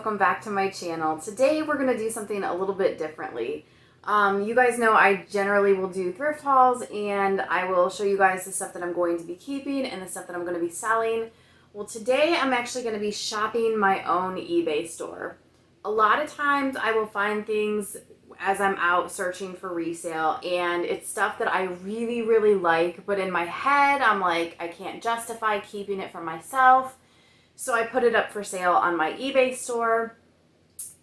welcome back to my channel. Today we're going to do something a little bit differently. You guys know I generally will do thrift hauls, and I will show you guys the stuff that I'm going to be keeping and the stuff that I'm going to be selling. Well, today I'm actually going to be shopping my own eBay store. A lot of times I will find things as I'm out searching for resale, and it's stuff that I really like, but in my head I'm like, I can't justify keeping it for myself. So I put it up for sale on my eBay store,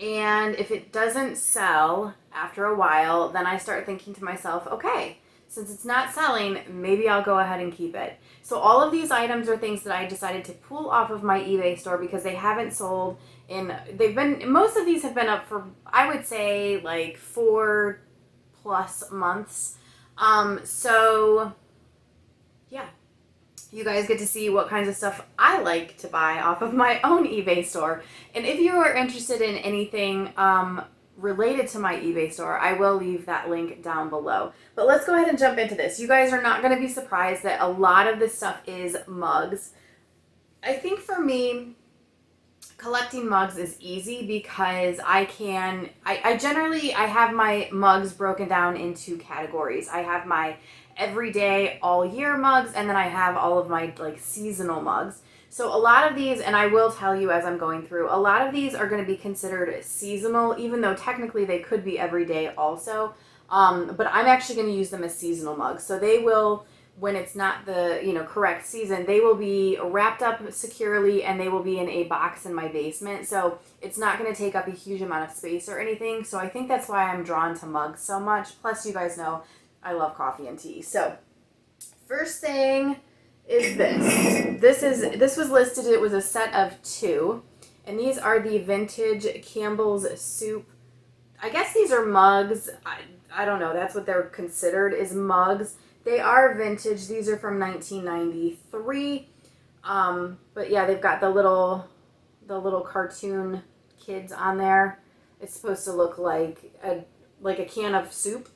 and if it doesn't sell after a while, then I start thinking to myself, okay, since it's not selling, maybe I'll go ahead and keep it. So all of these items are things that I decided to pull off of my eBay store because they haven't sold most of these have been up for, I would say, like 4+ months. So yeah. You guys get to see what kinds of stuff I like to buy off of my own eBay store. And if you are interested in anything related to my eBay store, I will leave that link down below. But let's go ahead and jump into this. You guys are not going to be surprised that a lot of this stuff is mugs. I think for me, collecting mugs is easy because I have my mugs broken down into categories. I have my everyday all year mugs, and then I have all of my like seasonal mugs. So a lot of these, and I will tell you as I'm going through, a lot of these are going to be considered seasonal, even though technically they could be everyday also. But I'm actually going to use them as seasonal mugs. So they will, when it's not the correct season, they will be wrapped up securely and they will be in a box in my basement. So it's not going to take up a huge amount of space or anything. So I think that's why I'm drawn to mugs so much. Plus, you guys know I love coffee and tea. So first thing is this. This was listed. It was a set of 2, and these are the vintage Campbell's Soup. I guess these are mugs. I don't know. That's what they're considered, is mugs. They are vintage. These are from 1993. But yeah, they've got the little cartoon kids on there. It's supposed to look like a can of soup.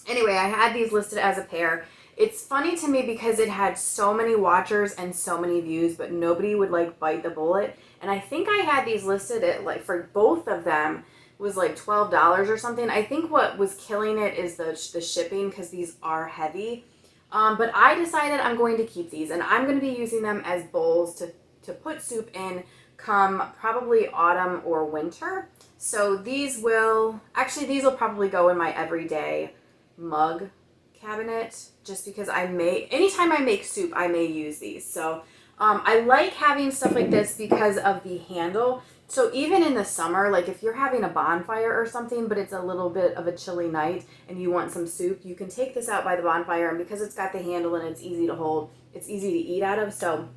Anyway, I had these listed as a pair. It's funny to me because it had so many watchers and so many views, but nobody would like bite the bullet. And I think I had these listed at, like, for both of them was like $12 or something. I think what was killing it is the shipping, because these are heavy. But I decided I'm going to keep these, and I'm going to be using them as bowls to put soup in come probably autumn or winter. So these will probably go in my everyday mug cabinet, just because anytime I make soup, I may use these. So I like having stuff like this because of the handle. So even in the summer, like if you're having a bonfire or something, but it's a little bit of a chilly night and you want some soup, you can take this out by the bonfire, and because it's got the handle and it's easy to hold, it's easy to eat out of. So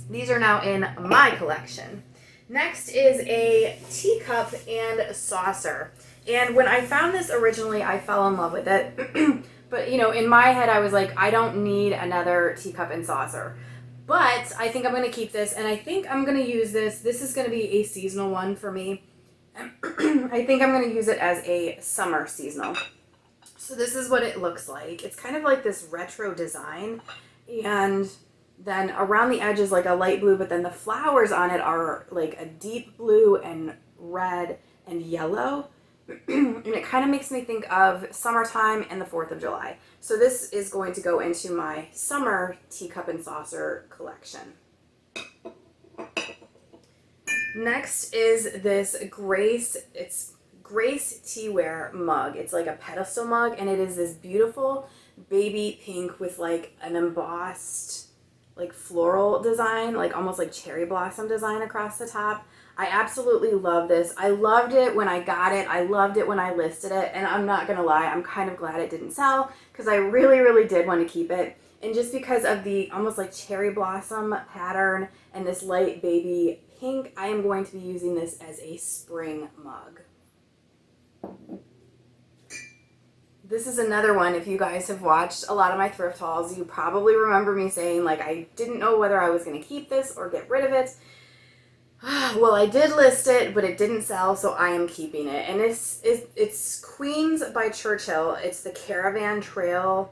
these are now in my collection. Next is a teacup and saucer. And when I found this originally, I fell in love with it. But, in my head, I was like, I don't need another teacup and saucer. But I think I'm going to keep this, and I think I'm going to use this. This is going to be a seasonal one for me. I think I'm going to use it as a summer seasonal. So this is what it looks like. It's kind of like this retro design, and then around the edges like a light blue, but then the flowers on it are like a deep blue and red and yellow. And it kind of makes me think of summertime and the 4th of July. So this is going to go into my summer teacup and saucer collection. Next is this Grace Teaware mug. It's like a pedestal mug, and it is this beautiful baby pink with like an embossed like floral design, like almost like cherry blossom design across the top. I absolutely love this. I loved it when I got it. I loved it when I listed it. And I'm not going to lie, I'm kind of glad it didn't sell, because I really did want to keep it. And just because of the almost like cherry blossom pattern and this light baby pink, I am going to be using this as a spring mug. This is another one. If you guys have watched a lot of my thrift hauls, you probably remember me saying like I didn't know whether I was going to keep this or get rid of it. Well, I did list it, but it didn't sell, so I am keeping it. And it's Queens by Churchill. It's the Caravan Trail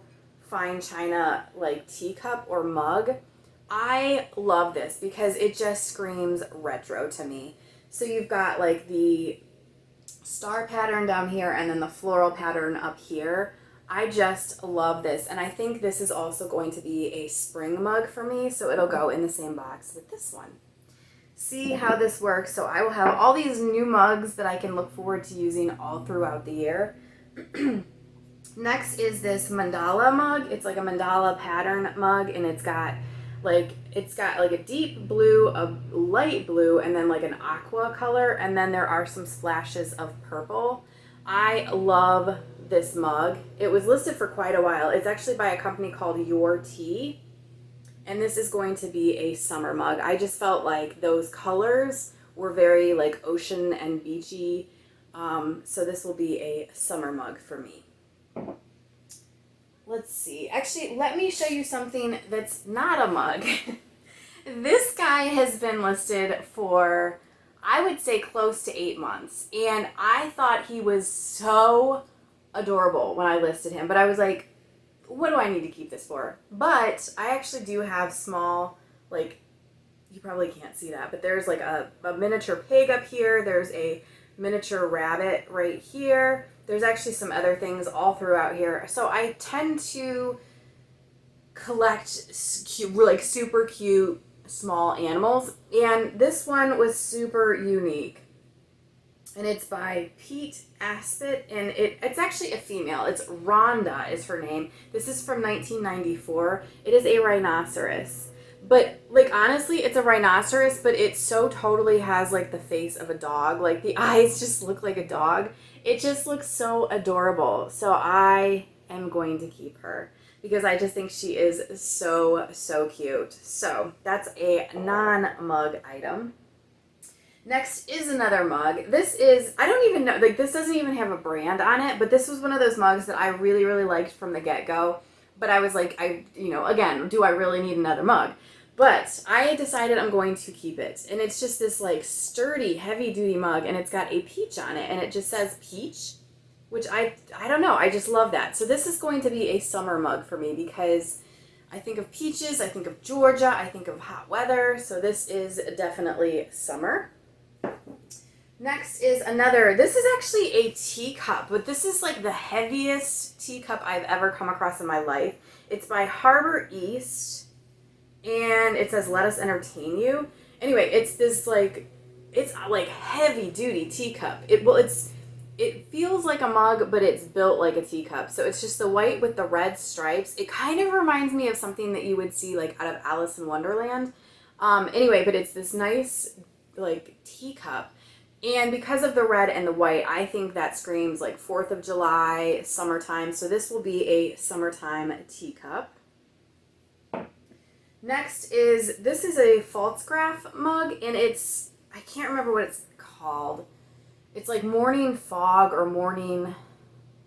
Fine China like teacup or mug. I love this because it just screams retro to me. So you've got like the star pattern down here and then the floral pattern up here. I just love this, and I think this is also going to be a spring mug for me, so it'll go in the same box with this one. See how this works. So I will have all these new mugs that I can look forward to using all throughout the year. Next is this mandala mug. It's like a mandala pattern mug, and it's got like a deep blue, a light blue, and then like an aqua color, and then there are some splashes of purple. I love this mug. It was listed for quite a while. It's actually by a company called Your Tea, and this is going to be a summer mug. I just felt like those colors were very like ocean and beachy, so this will be a summer mug for me. Let's see. Actually, let me show you something that's not a mug. This guy has been listed for, I would say, close to 8 months. And I thought he was so adorable when I listed him. But I was like, what do I need to keep this for? But I actually do have small, like, you probably can't see that, but there's like a miniature pig up here. There's a miniature rabbit right here. There's actually some other things all throughout here. So I tend to collect like super cute small animals. And this one was super unique. And it's by Pete Aspet, and it's actually a female. It's Rhonda is her name. This is from 1994. It is a rhinoceros. But, like, honestly, it's a rhinoceros, but it so totally has, like, the face of a dog. Like, the eyes just look like a dog. It just looks so adorable. So I am going to keep her because I just think she is so, so cute. So that's a non-mug item. Next is another mug. This is, I don't even know, like, this doesn't even have a brand on it, but this was one of those mugs that I really, really liked from the get-go. But I was like, again, do I really need another mug? But I decided I'm going to keep it. And it's just this like sturdy, heavy duty mug, and it's got a peach on it, and it just says peach, which I don't know, I just love that. So this is going to be a summer mug for me because I think of peaches, I think of Georgia, I think of hot weather. So this is definitely summer. Next is another, this is actually a teacup, but this is like the heaviest teacup I've ever come across in my life. It's by Harbor East, and it says, let us entertain you. Anyway, it's this like, it's like heavy duty teacup. It feels like a mug, but it's built like a teacup. So it's just the white with the red stripes. It kind of reminds me of something that you would see like out of Alice in Wonderland. Anyway, but it's this nice like teacup. And because of the red and the white, I think that screams like 4th of July, summertime. So this will be a summertime teacup. Next is, this is a Falstaff mug, and it's, I can't remember what it's called. It's like morning fog or morning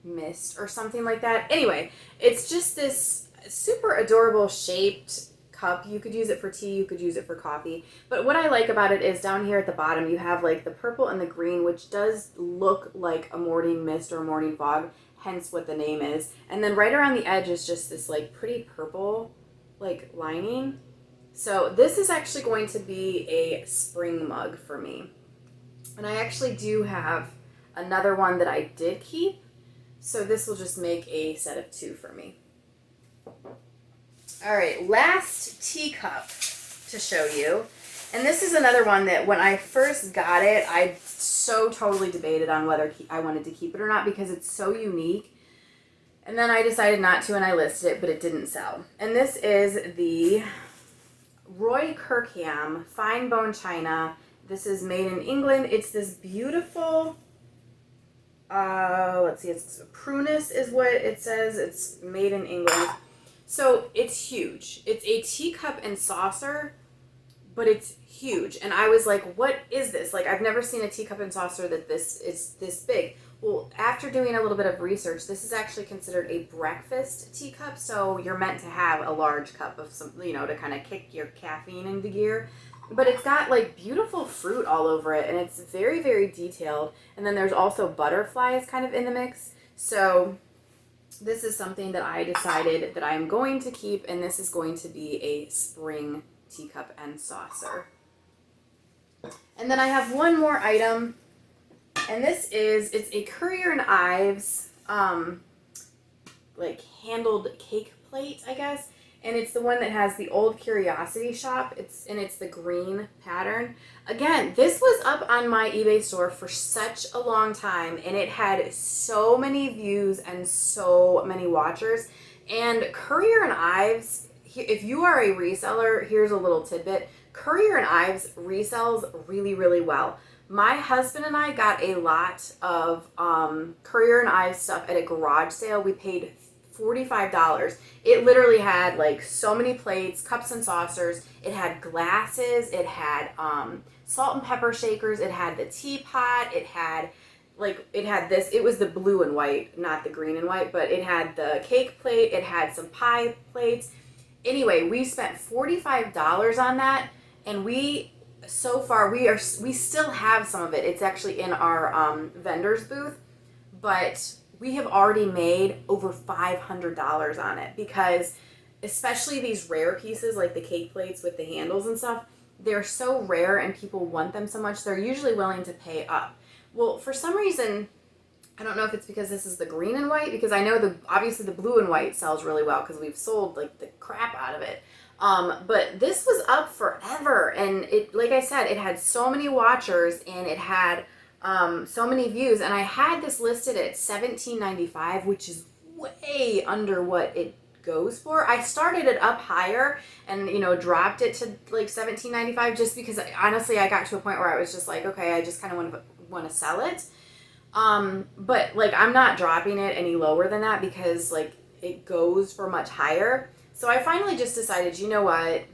mist or something like that. Anyway, it's just this super adorable shaped cup. You could use it for tea, you could use it for coffee. But what I like about it is down here at the bottom, you have like the purple and the green, which does look like a morning mist or a morning fog, hence what the name is. And then right around the edge is just this like pretty purple like lining. So this is actually going to be a spring mug for me. And I actually do have another one that I did keep. So this will just make a set of 2 for me. All right, last teacup to show you. And this is another one that when I first got it, I so totally debated on whether I wanted to keep it or not because it's so unique. And then I decided not to, and I listed it, but it didn't sell. And this is the Roy Kirkham Fine Bone China. This is made in England. It's this beautiful, let's see, it's prunus is what it says. It's made in England. So it's huge. It's a teacup and saucer, but it's huge. And I was like, what is this? Like, I've never seen a teacup and saucer that this is this big. Well, after doing a little bit of research, this is actually considered a breakfast teacup. So you're meant to have a large cup of some, to kind of kick your caffeine into gear. But it's got like beautiful fruit all over it, and it's very, very detailed. And then there's also butterflies kind of in the mix. So this is something that I decided that I'm going to keep, and this is going to be a spring teacup and saucer. And then I have one more item, and it's a Currier and Ives, like handled cake plate, I guess. And it's the one that has the old Curiosity Shop. It's the green pattern. Again, this was up on my eBay store for such a long time, and it had so many views and so many watchers. And Currier and Ives, if you are a reseller, here's a little tidbit. Currier and Ives resells really, really well. My husband and I got a lot of Currier and Ives stuff at a garage sale. We paid $45. It literally had like so many plates, cups and saucers. It had glasses. It had salt and pepper shakers. It had the teapot. It had this. It was the blue and white, not the green and white, but it had the cake plate. It had some pie plates. Anyway, we spent $45 on that, and so far we still have some of it. It's actually in our vendor's booth, but we have already made over $500 on it, because especially these rare pieces like the cake plates with the handles and stuff, they're so rare and people want them so much, they're usually willing to pay up. Well, for some reason, I don't know if it's because this is the green and white, because I know obviously the blue and white sells really well because we've sold like the crap out of it. But this was up forever, and it, like I said, it had so many watchers and it had so many views, and I had this listed at $17.95, which is way under what it goes for. I started it up higher and dropped it to like $17.95 just because honestly I got to a point where I was just like, okay, I just kind of want to sell it. But like I'm not dropping it any lower than that because like it goes for much higher. So I finally just decided, you know what?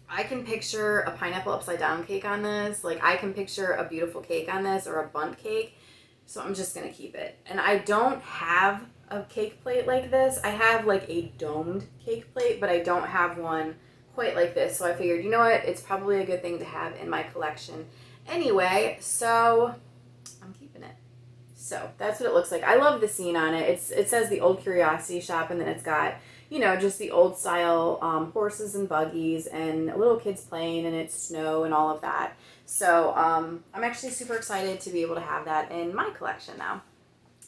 I can picture a pineapple upside down cake on this. Like I can picture a beautiful cake on this, or a bundt cake. So I'm just going to keep it. And I don't have a cake plate like this. I have like a domed cake plate, but I don't have one quite like this. So I figured, you know what? It's probably a good thing to have in my collection anyway. So I'm keeping it. So that's what it looks like. I love the scene on it. It says the old Curiosity Shop, and then it's got, just the old style horses and buggies and little kids playing, and it's snow and all of that. So I'm actually super excited to be able to have that in my collection now.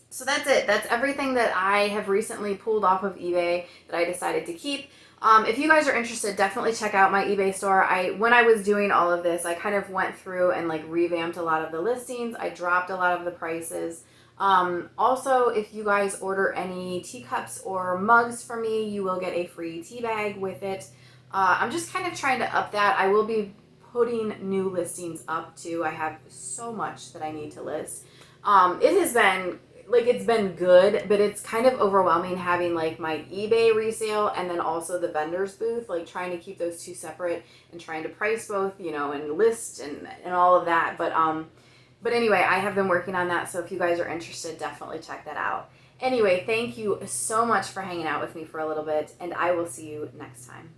So that's it. That's everything that I have recently pulled off of eBay that I decided to keep. If you guys are interested, definitely check out my eBay store. When I was doing all of this, I kind of went through and like revamped a lot of the listings. I dropped a lot of the prices. Also, if you guys order any teacups or mugs from me, you will get a free tea bag with it. I'm just kind of trying to up that. I will be putting new listings up too. I have so much that I need to list. It has been it's been good, but it's kind of overwhelming having like my eBay resale and then also the vendor's booth, like trying to keep those two separate and trying to price both, and list and all of that. But anyway, I have been working on that, so if you guys are interested, definitely check that out. Anyway, thank you so much for hanging out with me for a little bit, and I will see you next time.